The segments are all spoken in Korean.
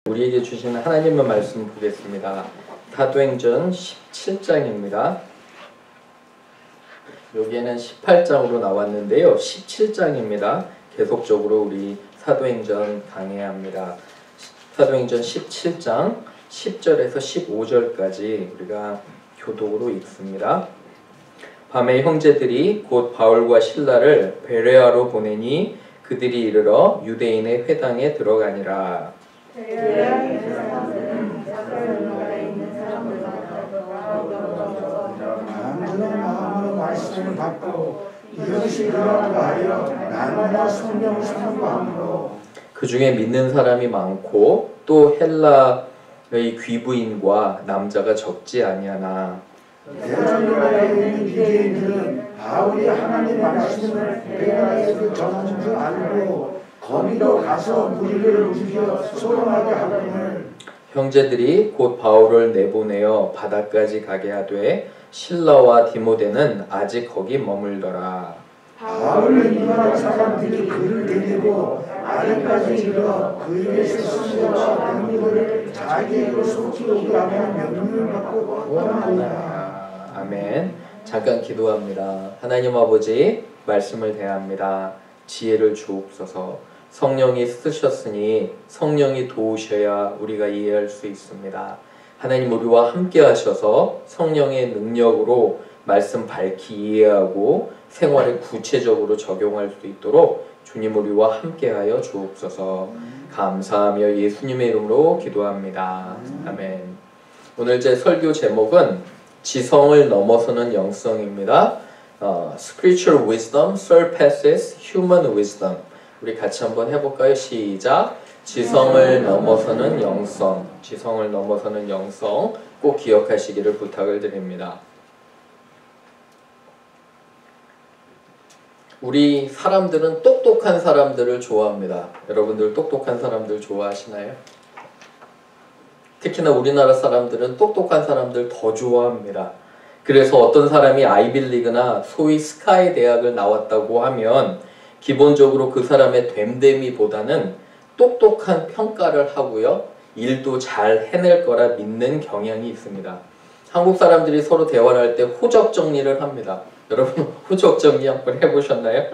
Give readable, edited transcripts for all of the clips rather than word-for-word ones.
우리에게 주시는 하나님의 말씀 보겠습니다. 사도행전 17장입니다. 여기에는 18장으로 나왔는데요. 17장입니다. 계속적으로 우리 사도행전 강해야 합니다. 사도행전 17장 10절에서 15절까지 우리가 교독으로 읽습니다. 밤에 형제들이 곧 바울과 실라를 베레아로 보내니 그들이 이르러 유대인의 회당에 들어가니라. 강건한 마음으로 말씀을 받고 이것이 그러하고 하여 날마다 성경을 상고함으로 그 중에 믿는 사람이 많고 또 헬라의 귀부인과 남자가 적지 아니하나 대전나라에 있는 유대인들은 바울이 하나님 말씀을 베레아에서 전하는 줄 알고 거기로 가서 무리를 움직여 소동하게 하거늘 형제들이 곧 바울을 내보내어 바다까지 가게 하되 실라와 디모데는 아직 거기 머물더라. 바울을 인도한 사람들이 그를 데리고 아래까지 이르러 그에게서 성경과 능력을 자기에게로 속히 오게 하면 명령을 받고 떠나니라. 아멘. 잠깐 기도합니다. 하나님 아버지 말씀을 대합니다. 지혜를 주옵소서. 성령이 쓰셨으니 성령이 도우셔야 우리가 이해할 수 있습니다. 하나님 우리와 함께 하셔서 성령의 능력으로 말씀 밝히 이해하고 생활에 구체적으로 적용할 수 있도록 주님 우리와 함께하여 주옵소서. 감사하며 예수님의 이름으로 기도합니다. 아멘. 오늘 제 설교 제목은 지성을 넘어서는 영성입니다. Spiritual wisdom surpasses human wisdom. 우리 같이 한번 해볼까요? 시작! 지성을 넘어서는 영성, 지성을 넘어서는 영성 꼭 기억하시기를 부탁을 드립니다. 우리 사람들은 똑똑한 사람들을 좋아합니다. 여러분들 똑똑한 사람들 좋아하시나요? 특히나 우리나라 사람들은 똑똑한 사람들 더 좋아합니다. 그래서 어떤 사람이 아이빌리그나 소위 스카이 대학을 나왔다고 하면 기본적으로 그 사람의 됨됨이보다는 똑똑한 평가를 하고요. 일도 잘 해낼 거라 믿는 경향이 있습니다. 한국 사람들이 서로 대화를 할 때 호적 정리를 합니다. 여러분 호적 정리 한번 해보셨나요?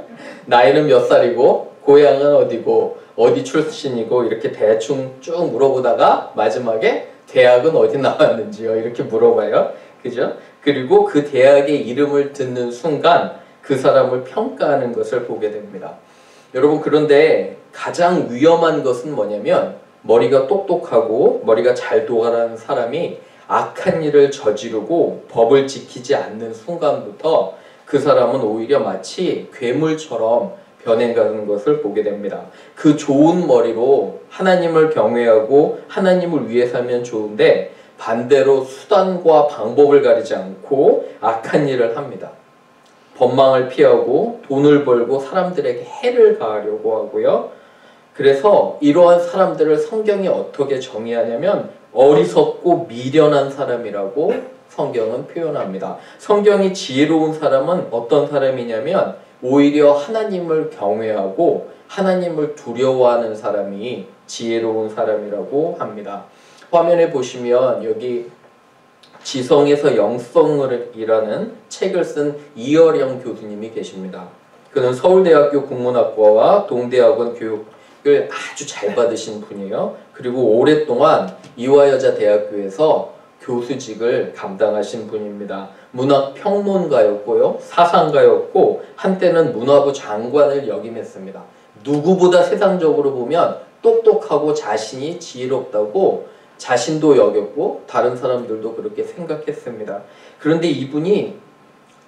나이는 몇 살이고 고향은 어디고 어디 출신이고 이렇게 대충 쭉 물어보다가 마지막에 대학은 어디 나왔는지요 이렇게 물어봐요. 그죠? 그리고 그 대학의 이름을 듣는 순간 그 사람을 평가하는 것을 보게 됩니다. 여러분 그런데 가장 위험한 것은 뭐냐면 머리가 똑똑하고 머리가 잘 돌아가는 사람이 악한 일을 저지르고 법을 지키지 않는 순간부터 그 사람은 오히려 마치 괴물처럼 변해가는 것을 보게 됩니다. 그 좋은 머리로 하나님을 경외하고 하나님을 위해 살면 좋은데 반대로 수단과 방법을 가리지 않고 악한 일을 합니다. 법망을 피하고 돈을 벌고 사람들에게 해를 가하려고 하고요. 그래서 이러한 사람들을 성경이 어떻게 정의하냐면 어리석고 미련한 사람이라고 성경은 표현합니다. 성경이 지혜로운 사람은 어떤 사람이냐면 오히려 하나님을 경외하고 하나님을 두려워하는 사람이 지혜로운 사람이라고 합니다. 화면에 보시면 여기 지성에서 영성을이라는 책을 쓴 이어령 교수님이 계십니다. 그는 서울대학교 국문학과와 동대학원 교육을 아주 잘 받으신 분이에요. 그리고 오랫동안 이화여자대학교에서 교수직을 감당하신 분입니다. 문학평론가였고요. 사상가였고 한때는 문화부 장관을 역임했습니다. 누구보다 세상적으로 보면 똑똑하고 자신이 지혜롭다고 자신도 여겼고 다른 사람들도 그렇게 생각했습니다. 그런데 이분이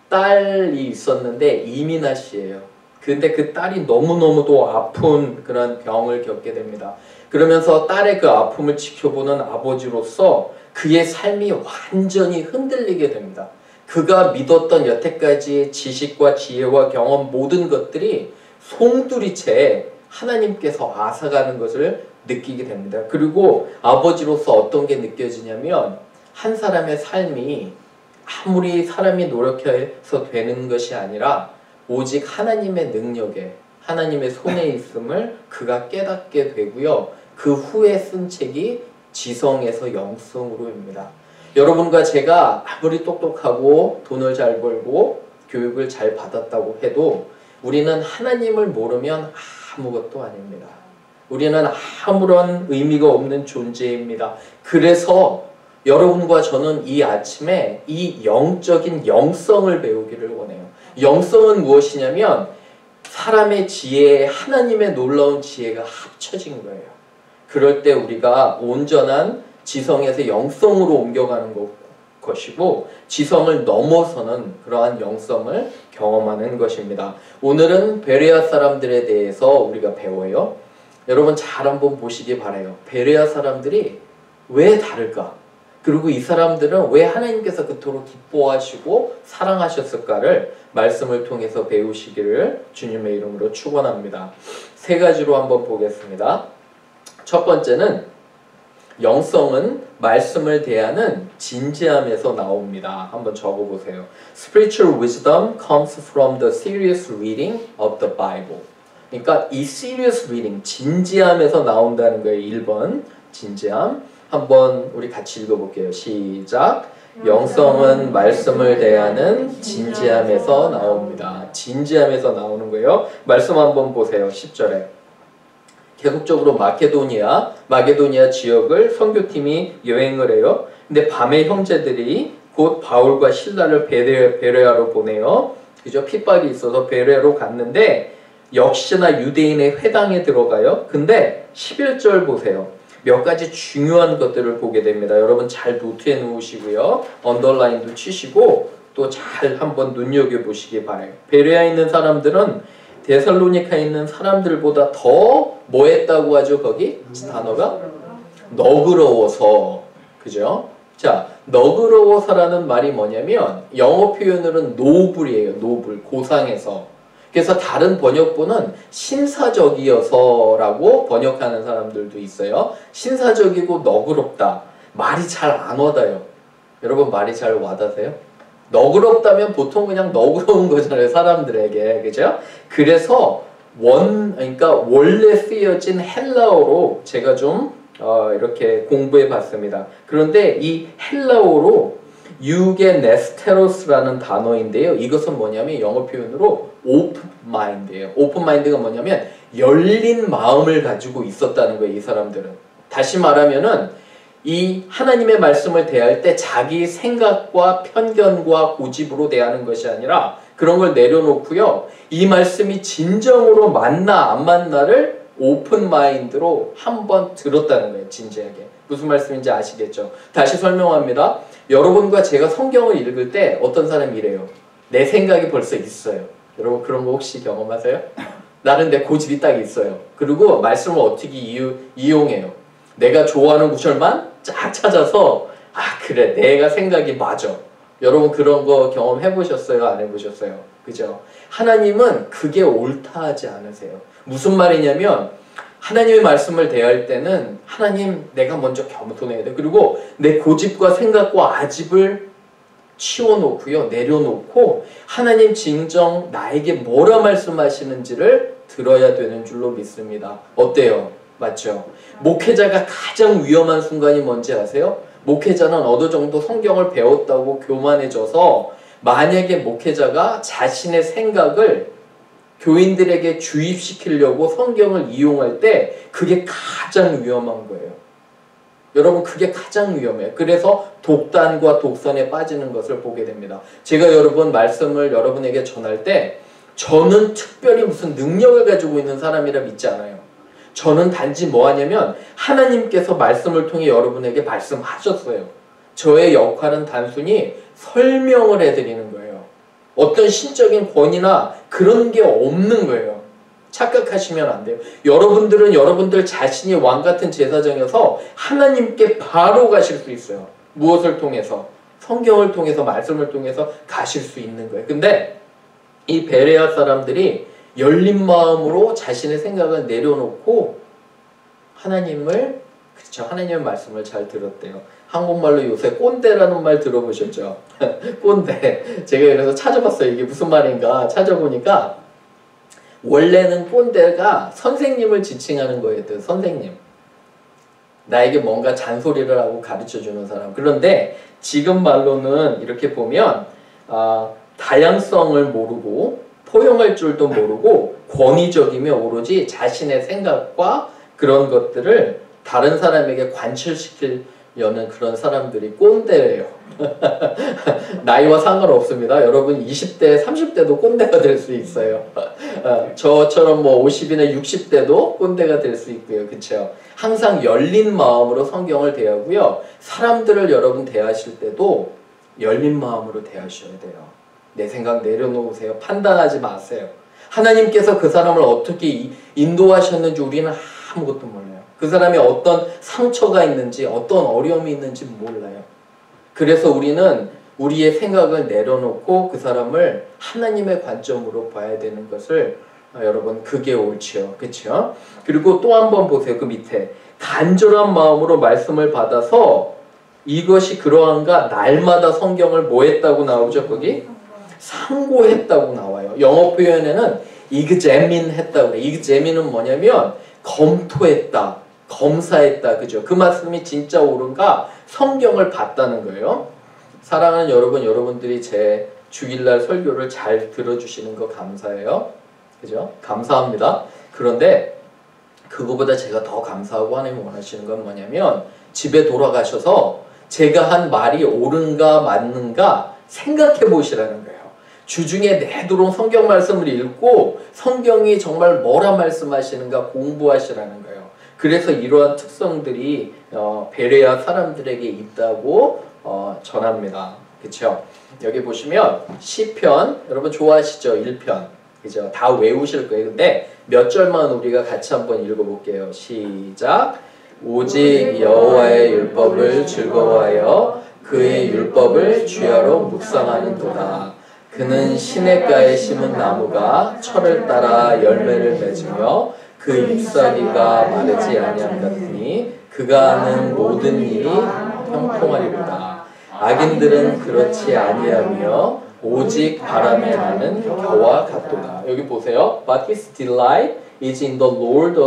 딸이 있었는데 이민아 씨예요. 근데 그 딸이 너무너무도 아픈 그런 병을 겪게 됩니다. 그러면서 딸의 그 아픔을 지켜보는 아버지로서 그의 삶이 완전히 흔들리게 됩니다. 그가 믿었던 여태까지의 지식과 지혜와 경험 모든 것들이 송두리째 하나님께서 앗아가는 것을 느끼게 됩니다. 그리고 아버지로서 어떤 게 느껴지냐면 한 사람의 삶이 아무리 사람이 노력해서 되는 것이 아니라 오직 하나님의 능력에 하나님의 손에 있음을 그가 깨닫게 되고요. 그 후에 쓴 책이 지성에서 영성으로입니다. 여러분과 제가 아무리 똑똑하고 돈을 잘 벌고 교육을 잘 받았다고 해도 우리는 하나님을 모르면 아무것도 아닙니다. 우리는 아무런 의미가 없는 존재입니다. 그래서 여러분과 저는 이 아침에 이 영적인 영성을 배우기를 원해요. 영성은 무엇이냐면 사람의 지혜에 하나님의 놀라운 지혜가 합쳐진 거예요. 그럴 때 우리가 온전한 지성에서 영성으로 옮겨가는 것이고 지성을 넘어서는 그러한 영성을 경험하는 것입니다. 오늘은 베레아 사람들에 대해서 우리가 배워요. 여러분 잘 한번 보시기 바라요. 베레아 사람들이 왜 다를까? 그리고 이 사람들은 왜 하나님께서 그토록 기뻐하시고 사랑하셨을까를 말씀을 통해서 배우시기를 주님의 이름으로 축원합니다. 세 가지로 한번 보겠습니다. 첫 번째는 영성은 말씀을 대하는 진지함에서 나옵니다. 한번 적어보세요. Spiritual wisdom comes from the serious reading of the Bible. 그러니까 이 serious reading, 진지함에서 나온다는 거예요. 1번 진지함. 한번 우리 같이 읽어볼게요. 시작. 영성은 말씀을 대하는 진지함에서 나옵니다. 진지함에서 나오는 거예요. 말씀 한번 보세요. 10절에. 계속적으로 마게도니아 지역을 선교팀이 여행을 해요. 근데 밤에 형제들이 곧 바울과 실라를 베레아로 보내요. 그죠? 핍박이 있어서 베레아로 갔는데 역시나 유대인의 회당에 들어가요. 근데 11절 보세요. 몇 가지 중요한 것들을 보게 됩니다. 여러분 잘 노트해 놓으시고요. 언더라인도 치시고 또 잘 한번 눈여겨보시기 바라요. 베레아에 있는 사람들은 데살로니카에 있는 사람들보다 더 뭐 했다고 하죠? 거기 단어가? 너그러워서. 그죠? 자, 너그러워서라는 말이 뭐냐면 영어 표현으로는 노블이에요. 노블. 고상해서. 그래서 다른 번역본은 신사적이어서라고 번역하는 사람들도 있어요. 신사적이고 너그럽다. 말이 잘 안 와닿아요. 여러분 말이 잘 와닿으세요? 너그럽다면 보통 그냥 너그러운 거잖아요. 사람들에게. 그죠? 그래서 그러니까 원래 쓰여진 헬라어로 제가 좀 이렇게 공부해 봤습니다. 그런데 이 헬라어로 유게네스테로스라는 단어인데요. 이것은 뭐냐면 영어 표현으로 오픈 마인드예요. 오픈 마인드가 뭐냐면 열린 마음을 가지고 있었다는 거예요. 이 사람들은. 다시 말하면은 이 하나님의 말씀을 대할 때 자기 생각과 편견과 고집으로 대하는 것이 아니라 그런 걸 내려놓고요. 이 말씀이 진정으로 맞나 안 맞나를 오픈 마인드로 한번 들었다는 거예요. 진지하게. 무슨 말씀인지 아시겠죠? 다시 설명합니다. 여러분과 제가 성경을 읽을 때 어떤 사람이 이래요. 내 생각이 벌써 있어요. 여러분 그런 거 혹시 경험하세요? 나는 내 고집이 딱 있어요. 그리고 말씀을 어떻게 이용해요. 내가 좋아하는 구절만 쫙 찾아서 그래 내가 생각이 맞아. 여러분 그런 거 경험해보셨어요? 안 해보셨어요? 그죠? 하나님은 그게 옳다 하지 않으세요. 무슨 말이냐면 하나님의 말씀을 대할 때는 하나님 내가 먼저 겸손해야 돼. 그리고 내 고집과 생각과 아집을 치워놓고요. 내려놓고 하나님 진정 나에게 뭐라 말씀하시는지를 들어야 되는 줄로 믿습니다. 어때요? 맞죠? 목회자가 가장 위험한 순간이 뭔지 아세요? 목회자는 어느 정도 성경을 배웠다고 교만해져서 만약에 목회자가 자신의 생각을 교인들에게 주입시키려고 성경을 이용할 때 그게 가장 위험한 거예요. 여러분 그게 가장 위험해요. 그래서 독단과 독선에 빠지는 것을 보게 됩니다. 제가 여러분 말씀을 여러분에게 전할 때 저는 특별히 무슨 능력을 가지고 있는 사람이라 믿지 않아요. 저는 단지 뭐 하냐면 하나님께서 말씀을 통해 여러분에게 말씀하셨어요. 저의 역할은 단순히 설명을 해드리는 거예요. 어떤 신적인 권위나 그런 게 없는 거예요. 착각하시면 안 돼요. 여러분들은 여러분들 자신이 왕같은 제사장이어서 하나님께 바로 가실 수 있어요. 무엇을 통해서? 성경을 통해서 말씀을 통해서 가실 수 있는 거예요. 근데 이 베레아 사람들이 열린 마음으로 자신의 생각을 내려놓고 하나님의 말씀을 잘 들었대요. 한국말로 요새 꼰대라는 말 들어보셨죠? 꼰대. 제가 그래서 찾아봤어요. 이게 무슨 말인가 찾아보니까 원래는 꼰대가 선생님을 지칭하는 거였대요. 선생님. 나에게 뭔가 잔소리를 하고 가르쳐주는 사람. 그런데 지금 말로는 이렇게 보면 다양성을 모르고 포용할 줄도 모르고 권위적이며 오로지 자신의 생각과 그런 것들을 다른 사람에게 관철시키려는 그런 사람들이 꼰대예요. 나이와 상관없습니다. 여러분 20대, 30대도 꼰대가 될 수 있어요. 저처럼 뭐 50이나 60대도 꼰대가 될 수 있고요. 그렇죠? 항상 열린 마음으로 성경을 대하고요. 사람들을 여러분 대하실 때도 열린 마음으로 대하셔야 돼요. 내 생각 내려놓으세요. 판단하지 마세요. 하나님께서 그 사람을 어떻게 인도하셨는지 우리는 아무것도 몰라요. 그 사람이 어떤 상처가 있는지 어떤 어려움이 있는지 몰라요. 그래서 우리는 우리의 생각을 내려놓고 그 사람을 하나님의 관점으로 봐야 되는 것을 여러분 그게 옳지요. 그렇죠? 그리고 또 한 번 보세요. 그 밑에 간절한 마음으로 말씀을 받아서 이것이 그러한가 날마다 성경을 뭐 했다고 나오죠? 거기? 상고했다고 나와요. 영어 표현에는 examine 했다고 그래요. examine은 뭐냐면 검토했다, 검사했다. 그죠? 그 말씀이 진짜 옳은가 성경을 봤다는 거예요. 사랑하는 여러분, 여러분들이 제 주일날 설교를 잘 들어주시는 거 감사해요. 그죠? 감사합니다. 그런데 그거보다 제가 더 감사하고 하나님 원하시는 건 뭐냐면 집에 돌아가셔서 제가 한 말이 옳은가 맞는가 생각해 보시라는 거예요. 주중에 내도록 성경 말씀을 읽고 성경이 정말 뭐라 말씀하시는가 공부하시라는 거예요. 그래서 이러한 특성들이 베레아 사람들에게 있다고 전합니다. 그렇죠? 여기 보시면 시편 여러분 좋아하시죠? 1편. 그죠? 다 외우실 거예요. 근데 몇 절만 우리가 같이 한번 읽어볼게요. 시작. 오직 여호와의 율법을 즐거워하여 그의 율법을 주야로 묵상하는도다. 그는 시냇가에 심은 나무가 철을 따라 열매를 맺으며 그 잎사귀가 마르지 아니함 같으니 그가 하는 모든 일이 형통하리로다. 악인들은 그렇지 아니하며 오직 바람에 나는 겨와 같도다. 여기 보세요. But his delight is in the Lord,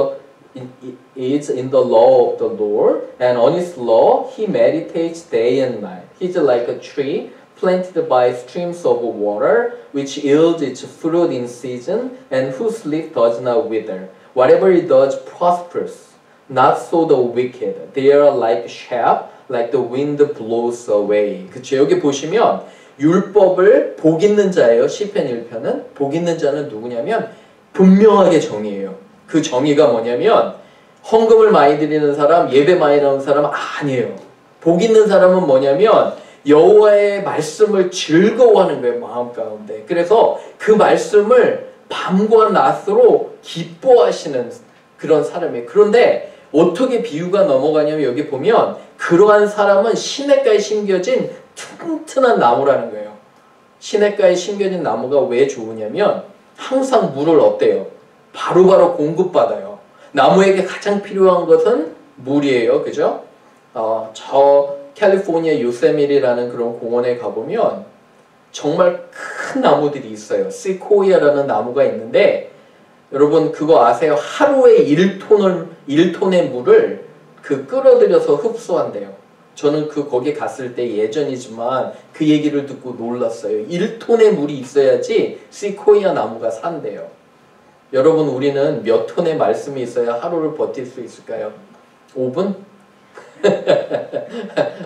is in the law of the Lord, and on his law he meditates day and night. He is like a tree planted by streams of water, which yields its fruit in season, and whose leaf does not wither. Whatever he does prospers. Not so the wicked. They are like chaff, like the wind blows away. 그쵸? 여기 보시면 율법을 복 있는 자예요. 시편 1편은. 복 있는 자는 누구냐면 분명하게 정의예요. 그 정의가 뭐냐면 헌금을 많이 드리는 사람, 예배 많이 나오는 사람은 아니에요. 복 있는 사람은 뭐냐면 여호와의 말씀을 즐거워하는 거예요. 마음 가운데. 그래서 그 말씀을 밤과 낮으로 기뻐하시는 그런 사람이에요. 그런데 어떻게 비유가 넘어가냐면 여기 보면 그러한 사람은 시냇가에 심겨진 튼튼한 나무라는 거예요. 시냇가에 심겨진 나무가 왜 좋으냐면 항상 물을 어때요? 바로바로 공급받아요. 나무에게 가장 필요한 것은 물이에요. 그죠? 저 캘리포니아 요세미리라는 그런 공원에 가보면 정말 큰 나무들이 있어요. 시코이아라는 나무가 있는데 여러분 그거 아세요? 하루에 1톤의 물을 끌어들여서 흡수한대요. 저는 거기 갔을 때 예전이지만 그 얘기를 듣고 놀랐어요. 1톤의 물이 있어야지 시코이아 나무가 산대요. 여러분 우리는 몇 톤의 말씀이 있어야 하루를 버틸 수 있을까요? 5분?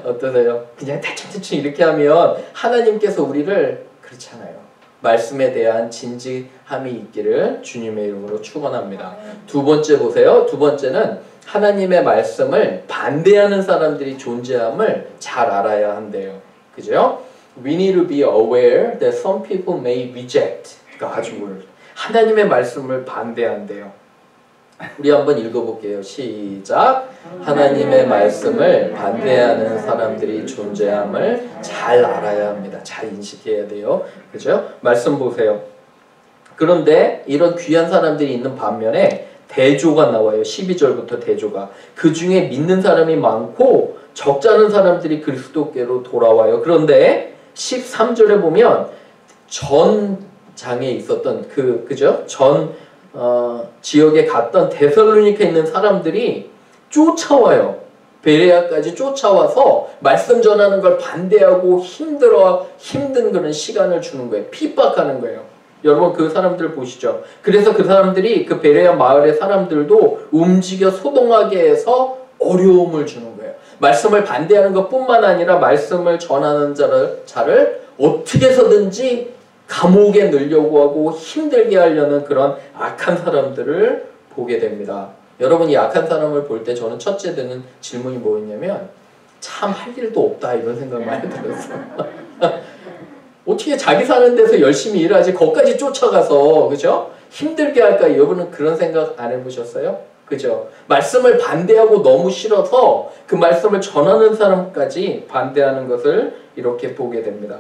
어떠세요? 그냥 대충 이렇게 하면 하나님께서 우리를 그렇잖아요. 말씀에 대한 진지함이 있기를 주님의 이름으로 축원합니다. 두 번째 보세요. 두 번째는 하나님의 말씀을 반대하는 사람들이 존재함을 잘 알아야 한대요. 그죠? We need to be aware that some people may reject God's word. 하나님의 말씀을 반대한대요. 우리 한번 읽어볼게요. 시작. 하나님의 말씀을 반대하는 사람들이 존재함을 잘 알아야 합니다. 잘 인식해야 돼요. 그죠? 말씀 보세요. 그런데 이런 귀한 사람들이 있는 반면에 대조가 나와요. 12절부터 대조가. 그 중에 믿는 사람이 많고 적잖은 사람들이 그리스도께로 돌아와요. 그런데 13절에 보면 전장에 있었던 그죠? 지역에 갔던 데살로니카에 있는 사람들이 쫓아와요. 베레아까지 쫓아와서 말씀 전하는 걸 반대하고 힘든 그런 시간을 주는 거예요. 핍박하는 거예요. 여러분 그 사람들 보시죠. 그래서 그 사람들이 그 베레아 마을의 사람들도 움직여 소동하게 해서 어려움을 주는 거예요. 말씀을 반대하는 것뿐만 아니라 말씀을 전하는 자를 어떻게 해서든지 감옥에 넣으려고 하고 힘들게 하려는 그런 악한 사람들을 보게 됩니다. 여러분 이 악한 사람을 볼 때 저는 첫째 드는 질문이 뭐였냐면 참 할 일도 없다 이런 생각 많이 들었어요. 어떻게 자기 사는 데서 열심히 일하지 거기까지 쫓아가서 그죠? 힘들게 할까? 여러분은 그런 생각 안 해보셨어요? 그죠? 말씀을 반대하고 너무 싫어서 그 말씀을 전하는 사람까지 반대하는 것을 이렇게 보게 됩니다.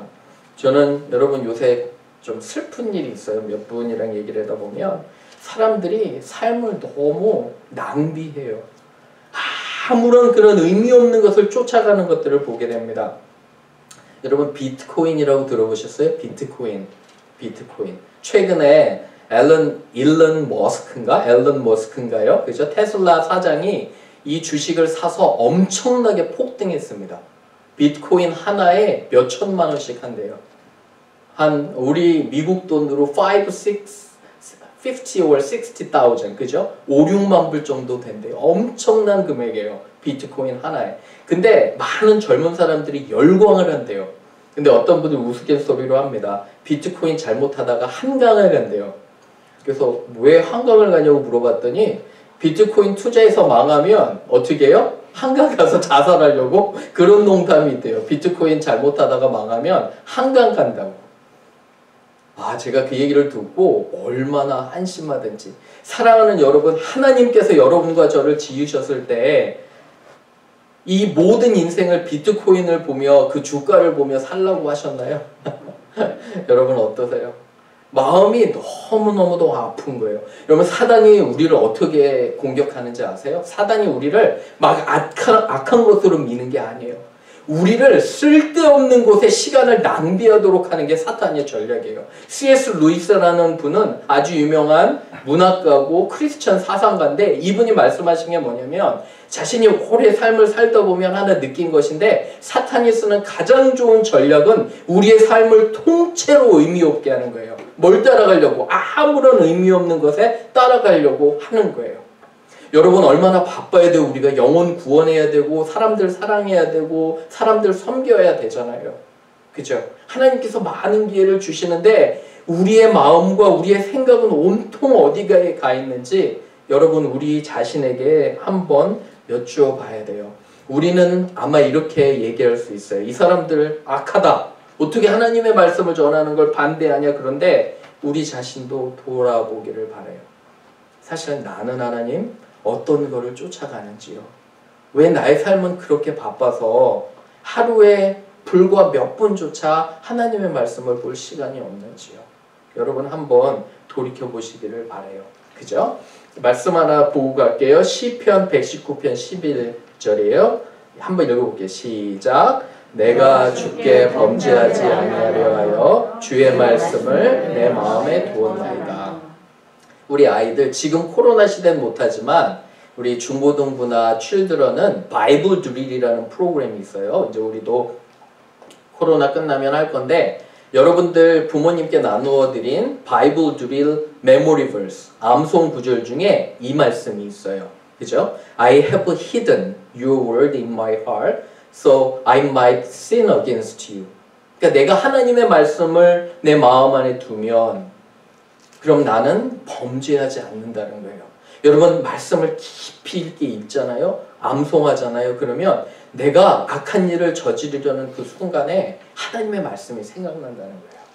저는 여러분 요새 좀 슬픈 일이 있어요. 몇 분이랑 얘기를 하다 보면 사람들이 삶을 너무 낭비해요. 아무런 그런 의미 없는 것을 쫓아가는 것들을 보게 됩니다. 여러분 비트코인이라고 들어보셨어요? 비트코인. 최근에 앨런 머스크인가요? 그죠? 테슬라 사장이 이 주식을 사서 엄청나게 폭등했습니다. 비트코인 하나에 몇 천만 원씩 한대요. 우리 미국 돈으로 50 or 60,000 그죠? 5, 6만 불 정도 된대요. 엄청난 금액이에요. 비트코인 하나에. 근데 많은 젊은 사람들이 열광을 한대요. 근데 어떤 분들 우스갯소리로 합니다. 비트코인 잘못하다가 한강을 간대요. 그래서 왜 한강을 가냐고 물어봤더니 비트코인 투자해서 망하면 어떻게 해요? 한강 가서 자살하려고 그런 농담이 있대요. 비트코인 잘못하다가 망하면 한강 간다고. 제가 그 얘기를 듣고 얼마나 한심하든지. 사랑하는 여러분, 하나님께서 여러분과 저를 지으셨을 때 이 모든 인생을 비트코인을 보며 그 주가를 보며 살라고 하셨나요? 여러분 어떠세요? 마음이 너무너무도 아픈 거예요. 여러분 사단이 우리를 어떻게 공격하는지 아세요? 사단이 우리를 막 악한 것으로 미는 게 아니에요. 우리를 쓸데없는 곳에 시간을 낭비하도록 하는 게 사탄의 전략이에요. C.S. 루이스라는 분은 아주 유명한 문학가고 크리스천 사상가인데 이분이 말씀하신 게 뭐냐면 자신이 오래 삶을 살다 보면 하나 느낀 것인데 사탄이 쓰는 가장 좋은 전략은 우리의 삶을 통째로 의미 없게 하는 거예요. 뭘 따라가려고? 아무런 의미 없는 것에 따라가려고 하는 거예요. 여러분 얼마나 바빠야 돼요. 우리가 영혼 구원해야 되고 사람들 사랑해야 되고 사람들 섬겨야 되잖아요. 그죠? 하나님께서 많은 기회를 주시는데 우리의 마음과 우리의 생각은 온통 어디가에 가 있는지 여러분 우리 자신에게 한번 여쭈어 봐야 돼요. 우리는 아마 이렇게 얘기할 수 있어요. 이 사람들 악하다. 어떻게 하나님의 말씀을 전하는 걸 반대하냐. 그런데 우리 자신도 돌아보기를 바라요. 사실 나는 하나님 어떤 거를 쫓아가는지요. 왜 나의 삶은 그렇게 바빠서 하루에 불과 몇 분조차 하나님의 말씀을 볼 시간이 없는지요. 여러분 한번 돌이켜 보시기를 바라요. 그죠? 말씀 하나 보고 갈게요. 시편 119편 11절이에요. 한번 읽어볼게요. 시작. 내가 주께 범죄하지 아니하려 하여 주의 말씀을 내 마음에 두었나이다. 우리 아이들 지금 코로나 시대는 못하지만 우리 중고등부나 칠드런은 바이블 드릴이라는 프로그램이 있어요. 이제 우리도 코로나 끝나면 할 건데 여러분들 부모님께 나누어 드린 바이블 드릴 메모리 버스 암송 구절 중에 이 말씀이 있어요. 그죠? I have hidden your word in my heart so I might sin against you. 그러니까 내가 하나님의 말씀을 내 마음 안에 두면 그럼 나는 범죄하지 않는다는 거예요. 여러분 말씀을 깊이 있게 읽잖아요. 암송하잖아요. 그러면 내가 악한 일을 저지르려는 그 순간에 하나님의 말씀이 생각난다는 거예요.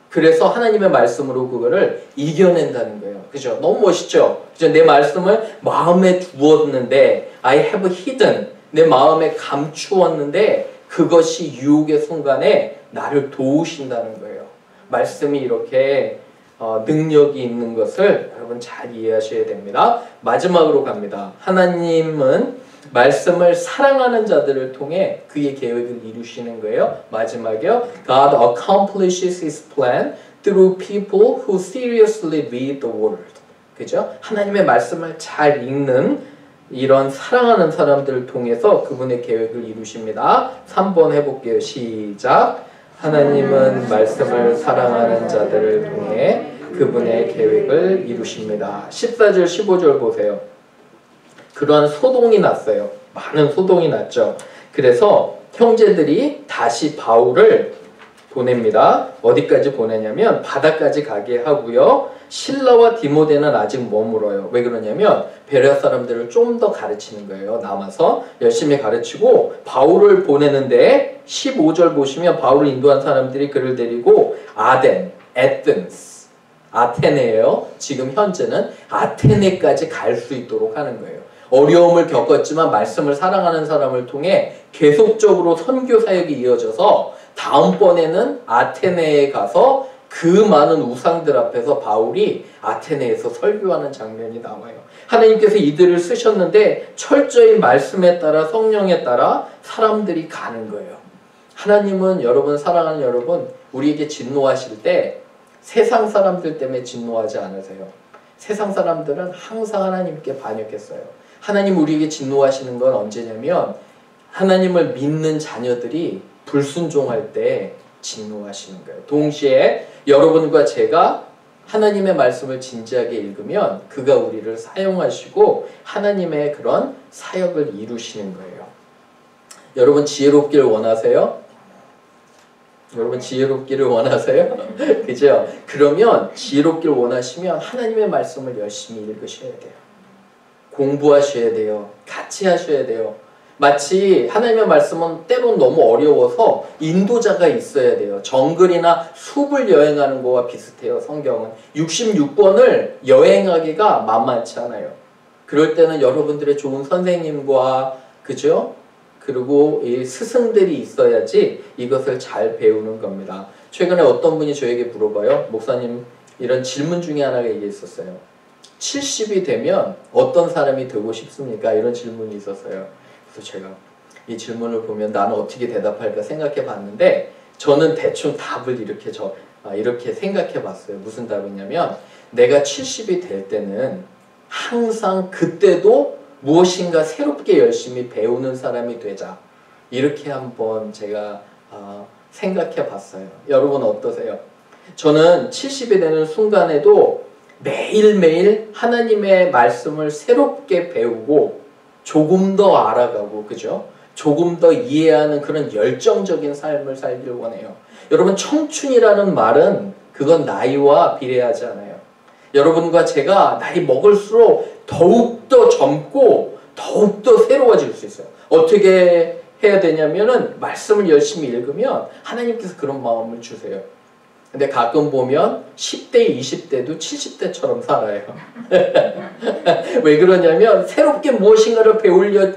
그래서 하나님의 말씀으로 그거를 이겨낸다는 거예요. 그죠? 너무 멋있죠? 그죠? 내 말씀을 마음에 두었는데 I have hidden 내 마음에 감추었는데 그것이 유혹의 순간에 나를 도우신다는 거예요. 말씀이 이렇게 능력이 있는 것을 여러분 잘 이해하셔야 됩니다. 마지막으로 갑니다. 하나님은 말씀을 사랑하는 자들을 통해 그의 계획을 이루시는 거예요. 마지막이요. God accomplishes His plan through people who seriously read the word. 그죠? 하나님의 말씀을 잘 읽는 이런 사랑하는 사람들을 통해서 그분의 계획을 이루십니다. 3번 해볼게요. 시작. 하나님은 말씀을 사랑하는 자들을 통해 그분의 계획을 이루십니다. 14절 15절 보세요. 그러한 소동이 났어요. 많은 소동이 났죠. 그래서 형제들이 다시 바울을 보냅니다. 어디까지 보내냐면 바다까지 가게 하고요. 실라와 디모데는 아직 머물어요. 왜 그러냐면 베레아 사람들을 좀 더 가르치는 거예요. 남아서 열심히 가르치고 바울을 보내는데 15절 보시면 바울을 인도한 사람들이 그를 데리고 에덴스, 아테네예요. 지금 현재는 아테네까지 갈 수 있도록 하는 거예요. 어려움을 겪었지만 말씀을 사랑하는 사람을 통해 계속적으로 선교 사역이 이어져서 다음번에는 아테네에 가서 그 많은 우상들 앞에서 바울이 아테네에서 설교하는 장면이 나와요. 하나님께서 이들을 쓰셨는데 철저히 말씀에 따라 성령에 따라 사람들이 가는 거예요. 하나님은 여러분, 사랑하는 여러분, 우리에게 진노하실 때 세상 사람들 때문에 진노하지 않으세요. 세상 사람들은 항상 하나님께 반역했어요. 하나님 우리에게 진노하시는 건 언제냐면 하나님을 믿는 자녀들이 불순종할 때 진노하시는 거예요. 동시에 여러분과 제가 하나님의 말씀을 진지하게 읽으면 그가 우리를 사용하시고 하나님의 그런 사역을 이루시는 거예요. 여러분 지혜롭기를 원하세요? 여러분 지혜롭기를 원하세요? 그죠? 그러면 지혜롭기를 원하시면 하나님의 말씀을 열심히 읽으셔야 돼요. 공부하셔야 돼요. 같이 하셔야 돼요. 마치 하나님의 말씀은 때론 너무 어려워서 인도자가 있어야 돼요. 정글이나 숲을 여행하는 거와 비슷해요. 성경은 66번을 여행하기가 만만치 않아요. 그럴 때는 여러분들의 좋은 선생님과 그죠? 그리고 이 스승들이 있어야지 이것을 잘 배우는 겁니다. 최근에 어떤 분이 저에게 물어봐요. 목사님, 이런 질문 중에 하나가 이게 있었어요. 70이 되면 어떤 사람이 되고 싶습니까? 이런 질문이 있었어요. 그래서 제가 이 질문을 보면 나는 어떻게 대답할까 생각해 봤는데 저는 대충 답을 이렇게 생각해 봤어요. 무슨 답이냐면 내가 70이 될 때는 항상 그때도 무엇인가 새롭게 열심히 배우는 사람이 되자. 이렇게 한번 제가 생각해 봤어요. 여러분 어떠세요? 저는 70이 되는 순간에도 매일매일 하나님의 말씀을 새롭게 배우고 조금 더 알아가고 그죠? 조금 더 이해하는 그런 열정적인 삶을 살길 원해요. 여러분 청춘이라는 말은 그건 나이와 비례하지 않아요. 여러분과 제가 나이 먹을수록 더욱더 젊고 더욱더 새로워질 수 있어요. 어떻게 해야 되냐면은 말씀을 열심히 읽으면 하나님께서 그런 마음을 주세요. 근데 가끔 보면 10대, 20대도 70대처럼 살아요. 왜 그러냐면 새롭게 무엇인가를 배우려는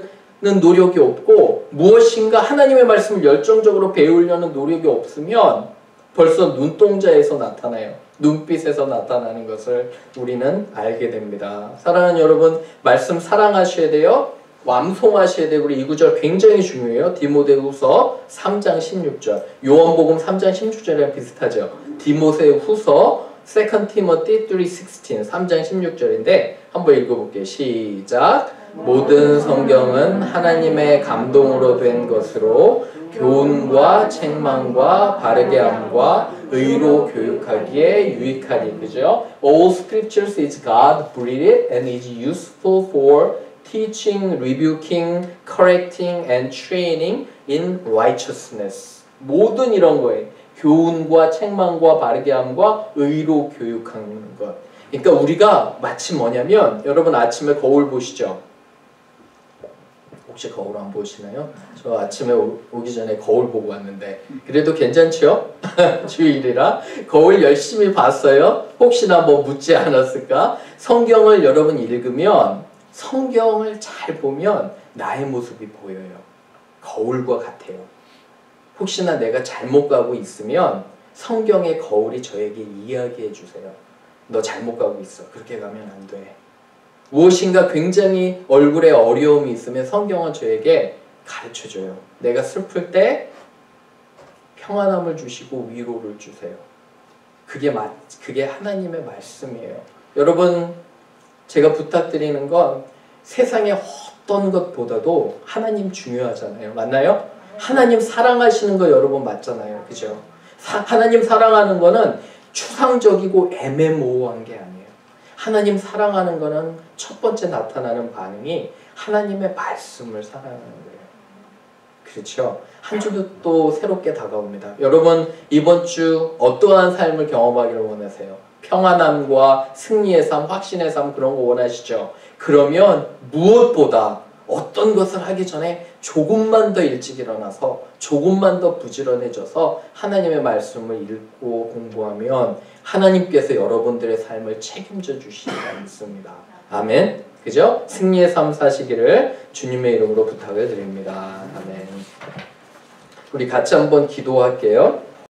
노력이 없고 무엇인가 하나님의 말씀을 열정적으로 배우려는 노력이 없으면 벌써 눈동자에서 나타나요. 눈빛에서 나타나는 것을 우리는 알게 됩니다. 사랑하는 여러분, 말씀 사랑하셔야 돼요. 완송하셔야 되고 우리 이 구절 굉장히 중요해요. 디모데후서 3장 16절 요한복음 3장 16절이랑 비슷하죠. 디모데후서 2 Timothy 3:16 3장 16절인데 한번 읽어볼게요. 시작. 모든 성경은 하나님의 감동으로 된 것으로 교훈과 책망과 바르게 함과 의로 교육하기에 유익하니. 그죠? All scriptures is God breathed and is useful for teaching, rebuking, correcting, and training in righteousness. 모든 이런 거에 교훈과 책망과 바르게 함과 의로 교육하는 것. 그러니까 우리가 마치 뭐냐면 여러분 아침에 거울 보시죠? 혹시 거울 안 보시나요? 저 아침에 오기 전에 거울 보고 왔는데 그래도 괜찮죠? 주일이라 거울 열심히 봤어요. 혹시나 뭐 묻지 않았을까? 성경을 여러분 읽으면 성경을 잘 보면 나의 모습이 보여요. 거울과 같아요. 혹시나 내가 잘못 가고 있으면 성경의 거울이 저에게 이야기해 주세요. 너 잘못 가고 있어. 그렇게 가면 안 돼. 무엇인가 굉장히 얼굴에 어려움이 있으면 성경은 저에게 가르쳐줘요. 내가 슬플 때 평안함을 주시고 위로를 주세요. 그게 하나님의 말씀이에요. 여러분 제가 부탁드리는 건 세상의 어떤 것보다도 하나님 중요하잖아요. 맞나요? 하나님 사랑하시는 거 여러분 맞잖아요. 그죠? 하나님 사랑하는 거는 추상적이고 애매모호한 게 아니에요. 하나님 사랑하는 거는 첫 번째 나타나는 반응이 하나님의 말씀을 사랑하는 거예요. 그렇죠? 한 주도 또 새롭게 다가옵니다. 여러분 이번 주 어떠한 삶을 경험하기를 원하세요? 평안함과 승리의 삶, 확신의 삶 그런 거 원하시죠? 그러면 무엇보다 어떤 것을 하기 전에 조금만 더 일찍 일어나서 조금만 더 부지런해져서 하나님의 말씀을 읽고 공부하면 하나님께서 여러분들의 삶을 책임져 주시지 않습니다. 아멘. 그죠? 승리의 삶 사시기를 주님의 이름으로 부탁을 드립니다. 아멘. 우리 같이 한번 기도할게요.